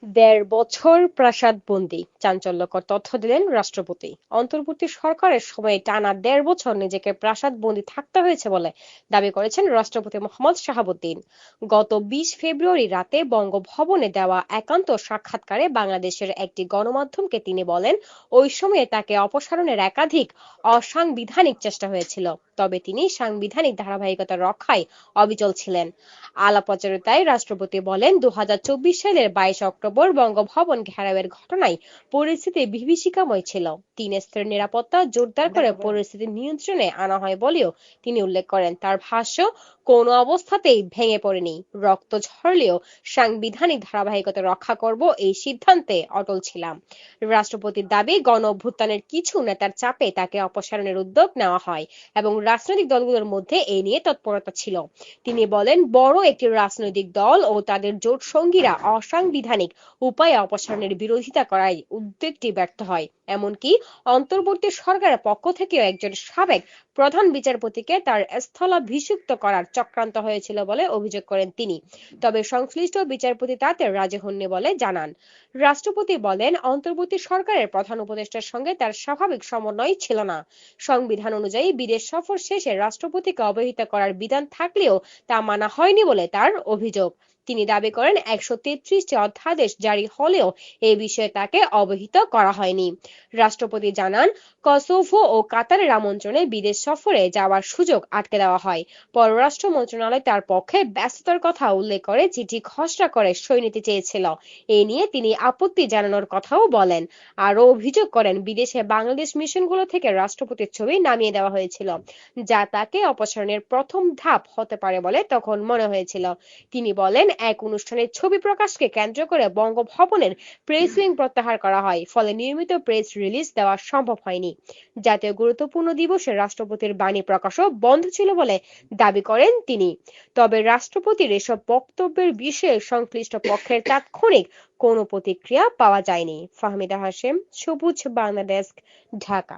১.৫ বছর প্রাসাদবন্দী, চাঞ্চল্যকর তথ্য দিলেন রাষ্ট্রপতি। অন্তর্বর্তী সরকারের সময়ে টানা ১.৫ বছর নিজেকে প্রাসাদবন্দী থাকতে হয়েছে বলে দাবি করেছেন রাষ্ট্রপতি মোহাম্মদ শাহাবুদ্দিন। গত ২০ ফেব্রুয়ারি রাতে বঙ্গভবনে দেওয়া একান্ত সাক্ষাৎকারে বাংলাদেশের একটি গণমাধ্যমকে তিনি বলেন, ওই সময়ে তাকে অপসারণের একাধিক অসাংবিধানিক চেষ্টা হয়েছিল, তবে তিনি সাংবিধানিক ধারাবাহিকতা রক্ষায় অবিচল ছিলেন। আলাপচারিতায় রাষ্ট্রপতি বলেন, ২০২৪ সালের ২২ অক্টোবর বঙ্গভবন ঘেরাওয়ের ঘটনায় পরিস্থিতি বিভীষিকাময় ছিল। ৩ স্তরের নিরাপত্তা জোরদার করে পরিস্থিতি নিয়ন্ত্রণে আনা হয় বলেও তিনি উল্লেখ করেন। তার ভাষ্য, কোনো অবস্থাতেই ভেঙে পড়েনি, রক্ত ঝরলেও সাংবিধানিক ধারাবাহিকতা রক্ষা করব এই সিদ্ধান্তে অটল ছিলাম। রাষ্ট্রপতির দাবি, গণ অভ্যুত্থানের কিছু নেতার চাপে তাকে অপসারণের উদ্যোগ নেওয়া হয় এবং রাজনৈতিক দলগুলোর মধ্যে এ নিয়ে তৎপরতা ছিল। তিনি বলেন, বড় একটি রাজনৈতিক দল ও তাদের জোট সঙ্গীরা অসাংবিধানিক উপায়ে অপসারণের বিরোধিতা করায় উদ্যোগটি ব্যর্থ হয়। এমনকি অন্তর্বর্তী সরকারের পক্ষ থেকেও একজন সাবেক প্রধান বিচারপতিকে তার স্থলাভিষিক্ত করার চক্রান্ত হয়েছিল বলে অভিযোগ করেন তিনি। তবে সংশ্লিষ্ট বিচারপতি তাতে রাজি হননি বলে জানান। রাষ্ট্রপতি বলেন, অন্তর্বর্তী সরকারের প্রধান উপদেষ্টার সঙ্গে তার স্বাভাবিক সমন্বয় ছিল না। সংবিধান অনুযায়ী বিদেশ সফর শেষে রাষ্ট্রপতিকে অবহিত করার বিধান থাকলেও তা মানা হয়নি বলে তার অভিযোগ। তিনি দাবি করেন, ১৩৩টি অধ্যাদেশ জারি হলেও এ বিষয়ে তাকে অবহিত করা হয়নি। রাষ্ট্রপতি জানান, কসোভো ও কাতারের আমন্ত্রণে বিদেশ সফরে যাওয়ার সুযোগ আটকে দেওয়া হয়। পররাষ্ট্র মন্ত্রণালয় তার পক্ষে ব্যস্ততার কথা উল্লেখ করে চিঠি খসড়া করে সই নিতে চেয়েছিল। এ নিয়ে তিনি আপত্তি জানানোর কথাও বলেন। আরও অভিযোগ করেন, বিদেশে বাংলাদেশ মিশনগুলো থেকে রাষ্ট্রপতির ছবি নামিয়ে দেওয়া হয়েছিল, যা তাকে অপসারণের প্রথম ধাপ হতে পারে বলে তখন মনে হয়েছিল। তিনি বলেন, এক অনুষ্ঠানের ছবি প্রকাশকে কেন্দ্র করে বঙ্গভবনের প্রেস উইং প্রত্যাহার করা হয়, ফলে নিয়মিত প্রেস রিলিজ দেওয়া সম্ভব হয়নি। জাতীয় গুরুত্বপূর্ণ দিবসে রাষ্ট্রপতির বাণী প্রকাশও বন্ধ ছিল বলে দাবি করেন তিনি। তবে রাষ্ট্রপতির এসব বক্তব্যের বিষয়ে সংশ্লিষ্ট পক্ষের তাৎক্ষণিক কোনো প্রতিক্রিয়া পাওয়া যায়নি। ফাহমিদা হাশেম, সবুজ বাংলা ডেস্ক, ঢাকা।